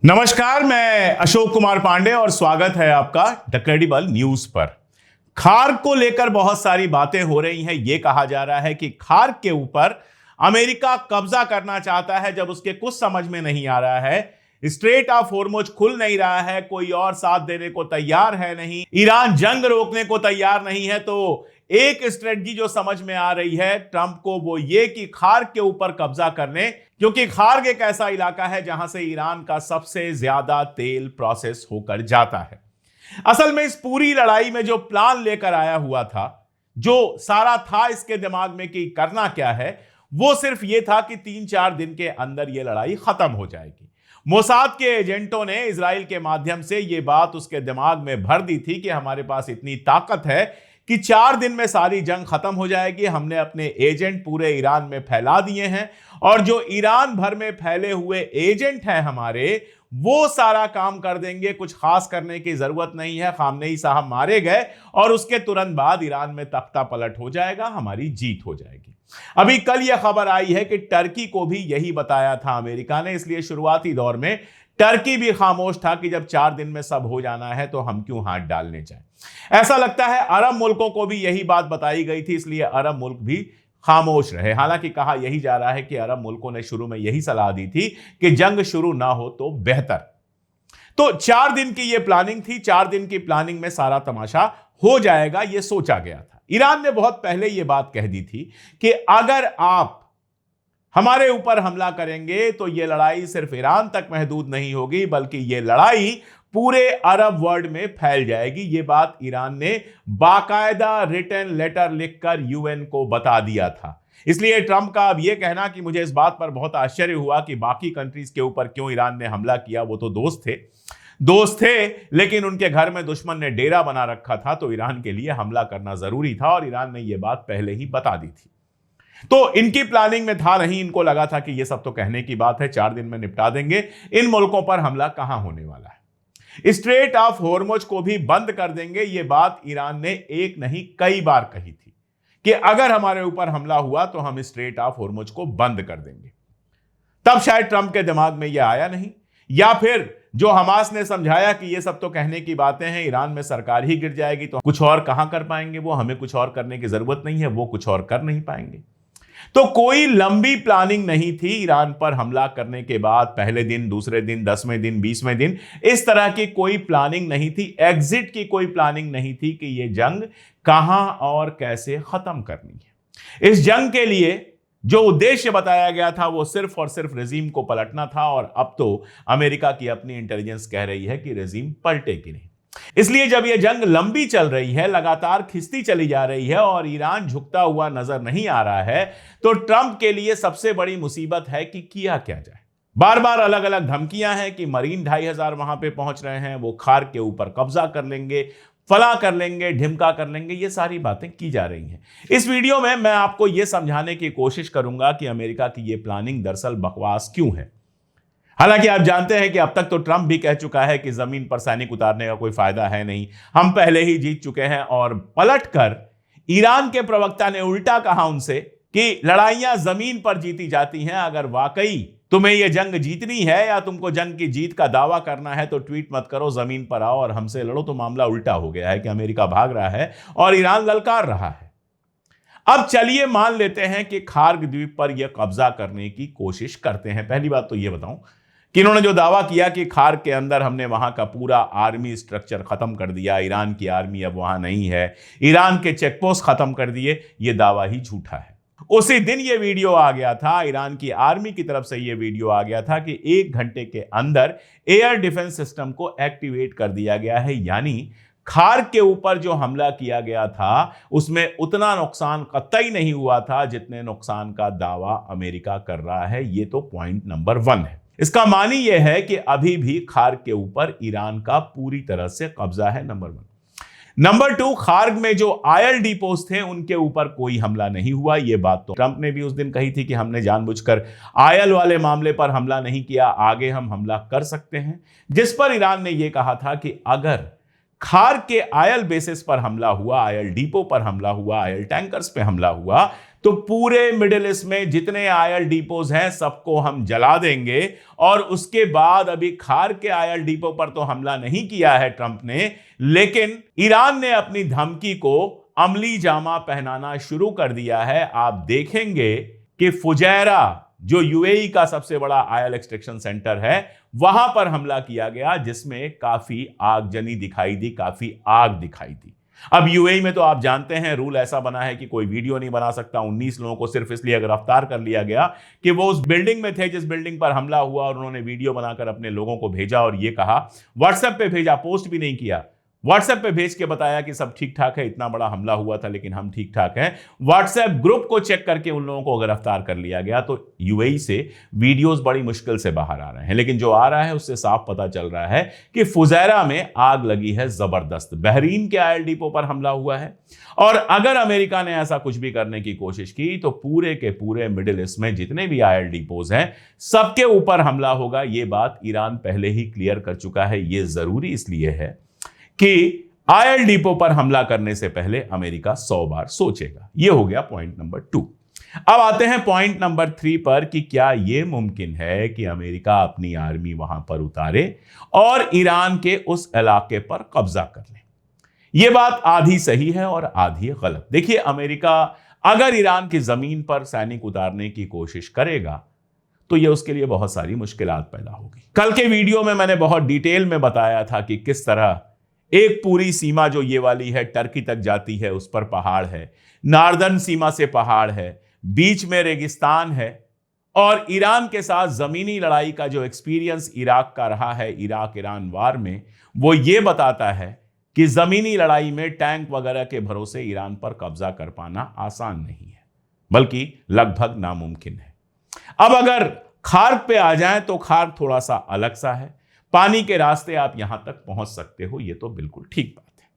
नमस्कार, मैं अशोक कुमार पांडे और स्वागत है आपका द क्रेडिबल न्यूज पर। खार्क को लेकर बहुत सारी बातें हो रही हैं। यह कहा जा रहा है कि खार्क के ऊपर अमेरिका कब्जा करना चाहता है। जब उसके कुछ समझ में नहीं आ रहा है, स्ट्रेट ऑफ होर्मुज खुल नहीं रहा है, कोई और साथ देने को तैयार है नहीं, ईरान जंग रोकने को तैयार नहीं है, तो एक स्ट्रेटजी जो समझ में आ रही है ट्रंप को वो ये कि खार्क के ऊपर कब्जा करने, क्योंकि खार्क एक ऐसा इलाका है जहां से ईरान का सबसे ज्यादा तेल प्रोसेस होकर जाता है। असल में इस पूरी लड़ाई में जो प्लान लेकर आया हुआ था, जो सारा था इसके दिमाग में कि करना क्या है, वो सिर्फ ये था कि 3-4 दिन के अंदर ये लड़ाई खत्म हो जाएगी। मोसाद के एजेंटों ने इजराइल के माध्यम से ये बात उसके दिमाग में भर दी थी कि हमारे पास इतनी ताकत है कि 4 दिन में सारी जंग खत्म हो जाएगी। हमने अपने एजेंट पूरे ईरान में फैला दिए हैं और जो ईरान भर में फैले हुए एजेंट हैं हमारे, वो सारा काम कर देंगे। कुछ खास करने की जरूरत नहीं है। खामनेई साहब मारे गए और उसके तुरंत बाद ईरान में तख्ता पलट हो जाएगा, हमारी जीत हो जाएगी। अभी कल यह खबर आई है कि टर्की को भी यही बताया था अमेरिका ने, इसलिए शुरुआती दौर में टर्की भी खामोश था कि जब 4 दिन में सब हो जाना है तो हम क्यों हाथ डालने जाएं। ऐसा लगता है अरब मुल्कों को भी यही बात बताई गई थी, इसलिए अरब मुल्क भी खामोश रहे। हालांकि कहा यही जा रहा है कि अरब मुल्कों ने शुरू में यही सलाह दी थी कि जंग शुरू ना हो तो बेहतर। तो 4 दिन की यह प्लानिंग थी। 4 दिन की प्लानिंग में सारा तमाशा हो जाएगा, यह सोचा गया था। ईरान ने बहुत पहले यह बात कह दी थी कि अगर आप हमारे ऊपर हमला करेंगे तो यह लड़ाई सिर्फ ईरान तक महदूद नहीं होगी, बल्कि यह लड़ाई पूरे अरब वर्ल्ड में फैल जाएगी। यह बात ईरान ने बाकायदा रिटन लेटर लिखकर यूएन को बता दिया था। इसलिए ट्रंप का अब यह कहना कि मुझे इस बात पर बहुत आश्चर्य हुआ कि बाकी कंट्रीज के ऊपर क्यों ईरान ने हमला किया, वो तो दोस्त थे, लेकिन उनके घर में दुश्मन ने डेरा बना रखा था, तो ईरान के लिए हमला करना जरूरी था और ईरान ने यह बात पहले ही बता दी थी। तो इनकी प्लानिंग में था नहीं। इनको लगा था कि यह सब तो कहने की बात है, 4 दिन में निपटा देंगे, इन मुल्कों पर हमला कहां होने वाला है। स्ट्रेट ऑफ होर्मुज को भी बंद कर देंगे, यह बात ईरान ने एक नहीं कई बार कही थी कि अगर हमारे ऊपर हमला हुआ तो हम स्ट्रेट ऑफ होर्मुज को बंद कर देंगे। तब शायद ट्रंप के दिमाग में यह आया नहीं, या फिर जो हमास ने समझाया कि ये सब तो कहने की बातें हैं, ईरान में सरकार ही गिर जाएगी तो कुछ और कहां कर पाएंगे, वो हमें कुछ और करने की जरूरत नहीं है, वो कुछ और कर नहीं पाएंगे। तो कोई लंबी प्लानिंग नहीं थी ईरान पर हमला करने के बाद। पहले दिन, दूसरे दिन, 10वें दिन, 20वें दिन, इस तरह की कोई प्लानिंग नहीं थी। एग्जिट की कोई प्लानिंग नहीं थी कि यह जंग कहां और कैसे खत्म करनी है। इस जंग के लिए जो उद्देश्य बताया गया था वो सिर्फ और सिर्फ रेजिम को पलटना था, और अब तो अमेरिका की अपनी इंटेलिजेंस कह रही है कि रेजिम पलटेगी नहीं। इसलिए जब यह जंग लंबी चल रही है, लगातार खिंचती चली जा रही है और ईरान झुकता हुआ नजर नहीं आ रहा है, तो ट्रंप के लिए सबसे बड़ी मुसीबत है कि किया क्या जाए। बार बार अलग अलग धमकियां हैं कि मरीन 2500 वहां पे पहुंच रहे हैं, वो खार्क के ऊपर कब्जा कर लेंगे, फला कर लेंगे, ढिमका कर लेंगे, ये सारी बातें की जा रही हैं। इस वीडियो में मैं आपको यह समझाने की कोशिश करूंगा कि अमेरिका की यह प्लानिंग दरअसल बकवास क्यों है। हालांकि आप जानते हैं कि अब तक तो ट्रंप भी कह चुका है कि जमीन पर सैनिक उतारने का कोई फायदा है नहीं, हम पहले ही जीत चुके हैं। और पलटकर ईरान के प्रवक्ता ने उल्टा कहा उनसे कि लड़ाइयां जमीन पर जीती जाती हैं। अगर वाकई तुम्हें यह जंग जीतनी है या तुमको जंग की जीत का दावा करना है तो ट्वीट मत करो, जमीन पर आओ और हमसे लड़ो। तो मामला उल्टा हो गया है कि अमेरिका भाग रहा है और ईरान ललकार रहा है। अब चलिए मान लेते हैं कि खार्क द्वीप पर यह कब्जा करने की कोशिश करते हैं। पहली बात तो यह बताऊं कि इन्होंने जो दावा किया कि खार्क के अंदर हमने वहां का पूरा आर्मी स्ट्रक्चर खत्म कर दिया, ईरान की आर्मी अब वहां नहीं है, ईरान के चेकपोस्ट खत्म कर दिए, यह दावा ही झूठा है। उसी दिन यह वीडियो आ गया था, ईरान की आर्मी की तरफ से यह वीडियो आ गया था कि 1 घंटे के अंदर एयर डिफेंस सिस्टम को एक्टिवेट कर दिया गया है। यानी खार्क के ऊपर जो हमला किया गया था उसमें उतना नुकसान कतई नहीं हुआ था जितने नुकसान का दावा अमेरिका कर रहा है। यह तो पॉइंट नंबर 1 है। इसका मानी यह है कि अभी भी खार्क के ऊपर ईरान का पूरी तरह से कब्जा है, नंबर 1। नंबर 2, खार्क में जो आयल डिपोज थे उनके ऊपर कोई हमला नहीं हुआ। यह बात तो ट्रंप ने भी उस दिन कही थी कि हमने जानबूझकर आयल वाले मामले पर हमला नहीं किया, आगे हम हमला कर सकते हैं। जिस पर ईरान ने यह कहा था कि अगर खार के आयल बेसिस पर हमला हुआ, आयल डिपो पर हमला हुआ, आयल टैंकर्स पे हमला हुआ, तो पूरे मिडिल ईस्ट में जितने आयल डिपोज हैं सबको हम जला देंगे। और उसके बाद अभी खार के आयल डिपो पर तो हमला नहीं किया है ट्रंप ने, लेकिन ईरान ने अपनी धमकी को अमली जामा पहनाना शुरू कर दिया है। आप देखेंगे कि फुजैरा जो यूएई का सबसे बड़ा आयल एक्सट्रैक्शन सेंटर है, वहां पर हमला किया गया, जिसमें काफी आगजनी दिखाई दी, काफी आग दिखाई दी। अब यूएई में तो आप जानते हैं रूल ऐसा बना है कि कोई वीडियो नहीं बना सकता। 19 लोगों को सिर्फ इसलिए गिरफ्तार कर लिया गया कि वो उस बिल्डिंग में थे जिस बिल्डिंग पर हमला हुआ, और उन्होंने वीडियो बनाकर अपने लोगों को भेजा और ये कहा, व्हाट्सएप पे भेजा, पोस्ट भी नहीं किया, व्हाट्सएप पे भेज के बताया कि सब ठीक ठाक है, इतना बड़ा हमला हुआ था लेकिन हम ठीक ठाक हैं। व्हाट्सएप ग्रुप को चेक करके उन लोगों को गिरफ्तार कर लिया गया। तो यूएई से वीडियोस बड़ी मुश्किल से बाहर आ रहे हैं, लेकिन जो आ रहा है उससे साफ पता चल रहा है कि फुजैरा में आग लगी है जबरदस्त। बहरीन के आयल डिपो पर हमला हुआ है, और अगर अमेरिका ने ऐसा कुछ भी करने की कोशिश की तो पूरे के पूरे मिडिल ईस्ट में जितने भी आयल डिपोज हैं सबके ऊपर हमला होगा। यह बात ईरान पहले ही क्लियर कर चुका है। यह जरूरी इसलिए है कि आयल डिपो पर हमला करने से पहले अमेरिका 100 बार सोचेगा। यह हो गया पॉइंट नंबर 2। अब आते हैं पॉइंट नंबर 3 पर कि क्या यह मुमकिन है कि अमेरिका अपनी आर्मी वहां पर उतारे और ईरान के उस इलाके पर कब्जा कर ले। यह बात आधी सही है और आधी गलत। देखिए, अमेरिका अगर ईरान की जमीन पर सैनिक उतारने की कोशिश करेगा तो यह उसके लिए बहुत सारी मुश्किलात पैदा होगी। कल के वीडियो में मैंने बहुत डिटेल में बताया था कि किस तरह एक पूरी सीमा जो ये वाली है टर्की तक जाती है, उस पर पहाड़ है, नार्दर्न सीमा से पहाड़ है, बीच में रेगिस्तान है, और ईरान के साथ जमीनी लड़ाई का जो एक्सपीरियंस इराक का रहा है, इराक ईरान वार में, वो ये बताता है कि जमीनी लड़ाई में टैंक वगैरह के भरोसे ईरान पर कब्जा कर पाना आसान नहीं है, बल्कि लगभग नामुमकिन है। अब अगर खार्क पे आ जाएं तो खार्क थोड़ा सा अलग सा है, पानी के रास्ते आप यहां तक पहुंच सकते हो, यह तो बिल्कुल ठीक बात है,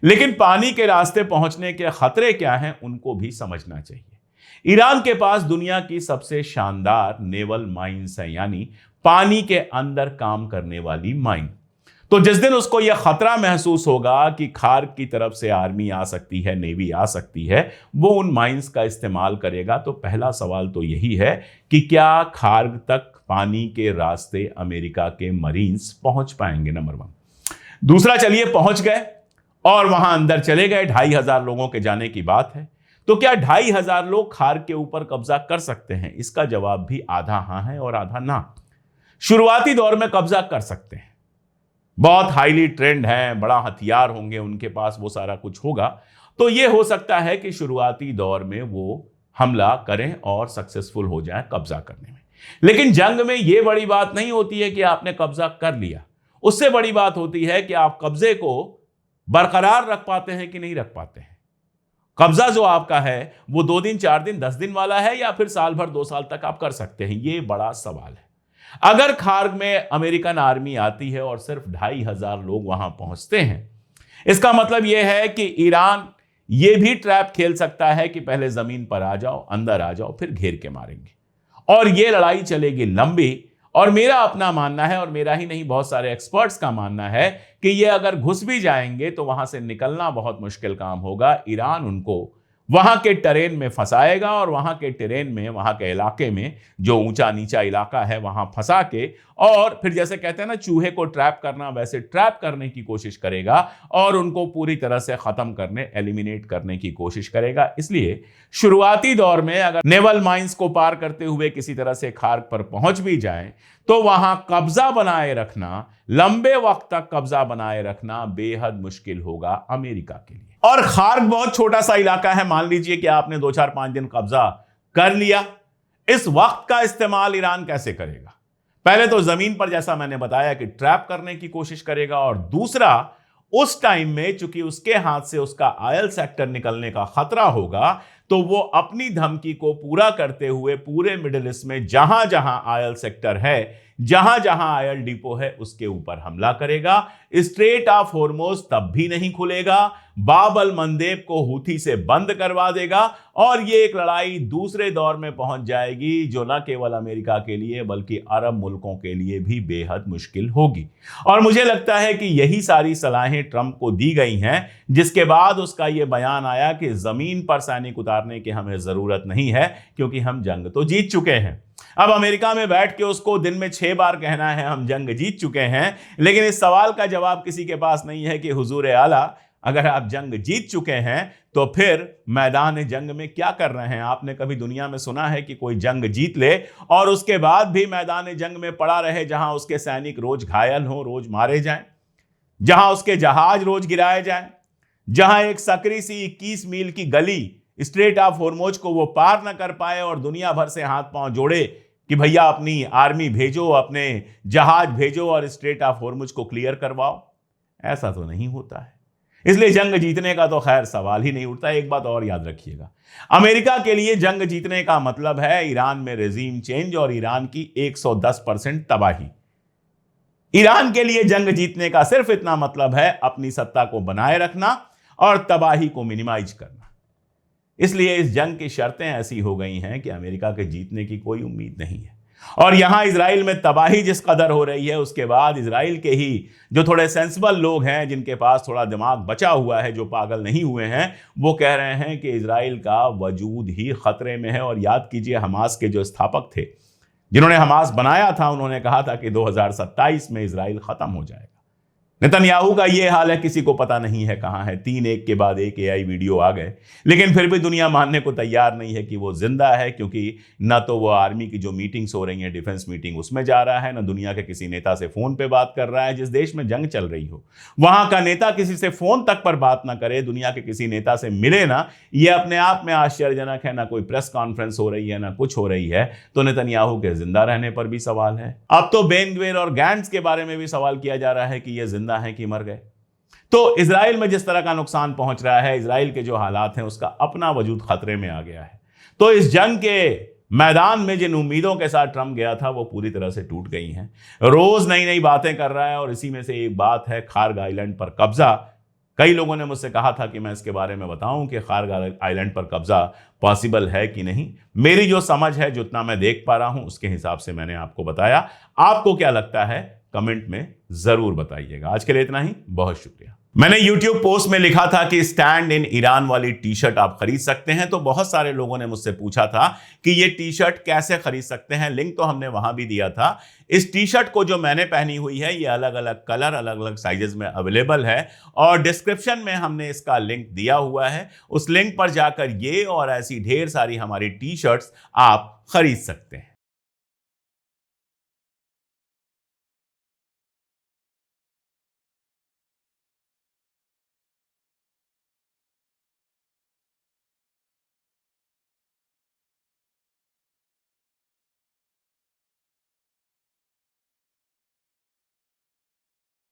लेकिन पानी के रास्ते पहुंचने के खतरे क्या हैं उनको भी समझना चाहिए। ईरान के पास दुनिया की सबसे शानदार नेवल माइंस है, यानी पानी के अंदर काम करने वाली माइन। तो जिस दिन उसको यह खतरा महसूस होगा कि खार्क की तरफ से आर्मी आ सकती है, नेवी आ सकती है, वो उन माइंस का इस्तेमाल करेगा। तो पहला सवाल तो यही है कि क्या खार्क तक पानी के रास्ते अमेरिका के मरीन्स पहुंच पाएंगे, नंबर 1। दूसरा, चलिए पहुंच गए और वहां अंदर चले गए, 2500 लोगों के जाने की बात है, तो क्या 2500 लोग खार्क के ऊपर कब्जा कर सकते हैं? इसका जवाब भी आधा हां है और आधा ना। शुरुआती दौर में कब्जा कर सकते हैं, बहुत हाईली ट्रेंड हैं, बड़ा हथियार होंगे उनके पास, वो सारा कुछ होगा, तो यह हो सकता है कि शुरुआती दौर में वो हमला करें और सक्सेसफुल हो जाए कब्जा करने में। लेकिन जंग में यह बड़ी बात नहीं होती है कि आपने कब्जा कर लिया, उससे बड़ी बात होती है कि आप कब्जे को बरकरार रख पाते हैं कि नहीं रख पाते हैं। कब्जा जो आपका है वो 2 दिन, 4 दिन, 10 दिन वाला है, या फिर साल भर, 2 साल तक आप कर सकते हैं, यह बड़ा सवाल है। अगर खार्क में अमेरिकन आर्मी आती है और सिर्फ 2500 लोग वहां पहुंचते हैं, इसका मतलब यह है कि ईरान यह भी ट्रैप खेल सकता है कि पहले जमीन पर आ जाओ, अंदर आ जाओ, फिर घेर के मारेंगे, और यह लड़ाई चलेगी लंबी। और मेरा अपना मानना है, और मेरा ही नहीं बहुत सारे एक्सपर्ट्स का मानना है, कि ये अगर घुस भी जाएंगे तो वहां से निकलना बहुत मुश्किल काम होगा। ईरान उनको वहां के टेरेन में फंसाएगा, और वहां के टेरेन में, वहां के इलाके में जो ऊंचा नीचा इलाका है वहां फंसा के, और फिर जैसे कहते हैं ना चूहे को ट्रैप करना, वैसे ट्रैप करने की कोशिश करेगा और उनको पूरी तरह से खत्म करने, एलिमिनेट करने की कोशिश करेगा। इसलिए शुरुआती दौर में अगर नेवल माइंस को पार करते हुए किसी तरह से खार्क पर पहुंच भी जाए तो वहां कब्जा बनाए रखना, लंबे वक्त तक कब्जा बनाए रखना बेहद मुश्किल होगा अमेरिका के लिए। और खार्क बहुत छोटा सा इलाका है, मान लीजिए कि आपने 2, 4, 5 दिन कब्जा कर लिया, इस वक्त का इस्तेमाल ईरान कैसे करेगा? पहले तो जमीन पर, जैसा मैंने बताया, कि ट्रैप करने की कोशिश करेगा, और दूसरा, उस टाइम में चूंकि उसके हाथ से उसका आयल सेक्टर निकलने का खतरा होगा, तो वो अपनी धमकी को पूरा करते हुए पूरे मिडिल ईस्ट में जहां जहां आयल सेक्टर है, जहां जहां आयल डिपो है, उसके ऊपर हमला करेगा। स्ट्रेट ऑफ हॉर्मुज़ तब भी नहीं खुलेगा, बाब अल मंदेब को हूथी से बंद करवा देगा और ये एक लड़ाई दूसरे दौर में पहुंच जाएगी जो न केवल अमेरिका के लिए बल्कि अरब मुल्कों के लिए भी बेहद मुश्किल होगी। और मुझे लगता है कि यही सारी सलाहें ट्रंप को दी गई हैं, जिसके बाद उसका यह बयान आया कि जमीन पर सैनिक उतारने की हमें जरूरत नहीं है क्योंकि हम जंग तो जीत चुके हैं। अब अमेरिका में बैठ के उसको दिन में 6 बार कहना है हम जंग जीत चुके हैं, लेकिन इस सवाल का जवाब किसी के पास नहीं है कि हुजूर आला, अगर आप जंग जीत चुके हैं तो फिर मैदान जंग में क्या कर रहे हैं? आपने कभी दुनिया में सुना है कि कोई जंग जीत ले और उसके बाद भी मैदान जंग में पड़ा रहे, जहां उसके सैनिक रोज घायल हों, रोज मारे जाएं, जहां उसके जहाज रोज गिराए जाएं, जहां एक सकरी सी 21 मील की गली स्ट्रेट ऑफ होर्मुज को वो पार न कर पाए और दुनिया भर से हाथ पांव जोड़े कि भैया अपनी आर्मी भेजो, अपने जहाज भेजो और स्ट्रेट ऑफ होर्मुज को क्लियर करवाओ। ऐसा तो नहीं होता है, इसलिए जंग जीतने का तो खैर सवाल ही नहीं उठता। एक बात और याद रखिएगा, अमेरिका के लिए जंग जीतने का मतलब है ईरान में रेजीम चेंज और ईरान की 110% तबाही। ईरान के लिए जंग जीतने का सिर्फ इतना मतलब है अपनी सत्ता को बनाए रखना और तबाही को मिनिमाइज करना। इसलिए इस जंग की शर्तें ऐसी हो गई हैं कि अमेरिका के जीतने की कोई उम्मीद नहीं है। और यहां इजराइल में तबाही जिस कदर हो रही है, उसके बाद इजराइल के ही जो थोड़े सेंसिबल लोग हैं, जिनके पास थोड़ा दिमाग बचा हुआ है, जो पागल नहीं हुए हैं, वो कह रहे हैं कि इजराइल का वजूद ही खतरे में है। और याद कीजिए, हमास के जो स्थापक थे, जिन्होंने हमास बनाया था, उन्होंने कहा था कि 2027 में इजराइल खत्म हो जाएगा। नेतन्याहू का ये हाल है, किसी को पता नहीं है कहां है। 3 एक के बाद एक AI वीडियो आ गए, लेकिन फिर भी दुनिया मानने को तैयार नहीं है कि वो जिंदा है, क्योंकि ना तो वो आर्मी की जो मीटिंग्स हो रही हैं, डिफेंस मीटिंग, उसमें जा रहा है, ना दुनिया के किसी नेता से फोन पे बात कर रहा है। जिस देश में जंग चल रही हो, वहां का नेता किसी से फोन तक पर बात ना करे, दुनिया के किसी नेता से मिले ना, ये अपने आप में आश्चर्यजनक है। ना कोई प्रेस कॉन्फ्रेंस हो रही है, ना कुछ हो रही है। तो नेतन्याहू के जिंदा रहने पर भी सवाल है। अब तो बेन ग्विर और गैंट्स के बारे में भी सवाल किया जा रहा है कि ये जिंदा है कि मर गए। तो इजराइल में जिस तरह का नुकसान पहुंच रहा है, इजराइल के जो हालात हैं, उसका अपना वजूद खतरे में आ गया है। तो इस जंग के मैदान में जिन उम्मीदों के साथ ट्रंप गया था, वो पूरी तरह से टूट गई हैं। रोज नई नई बातें कर रहा है और इसी में से एक बात है खार्ग आइलैंड पर कब्जा। कई लोगों ने मुझसे कहा था कि मैं इसके बारे में बताऊं कि खार्ग आइलैंड पर कब्जा पॉसिबल है कि नहीं। मेरी जो समझ है, जितना मैं देख पा रहा हूं, उसके हिसाब से मैंने आपको बताया। आपको क्या लगता है, कमेंट में जरूर बताइएगा। आज के लिए इतना ही, बहुत शुक्रिया। मैंने YouTube पोस्ट में लिखा था कि स्टैंड इन ईरान वाली टी शर्ट आप खरीद सकते हैं, तो बहुत सारे लोगों ने मुझसे पूछा था कि ये टी शर्ट कैसे खरीद सकते हैं। लिंक तो हमने वहां भी दिया था। इस टी शर्ट को जो मैंने पहनी हुई है, ये अलग अलग कलर, अलग अलग साइजेस में अवेलेबल है और डिस्क्रिप्शन में हमने इसका लिंक दिया हुआ है। उस लिंक पर जाकर ये और ऐसी ढेर सारी हमारी टी शर्ट्स आप खरीद सकते हैं।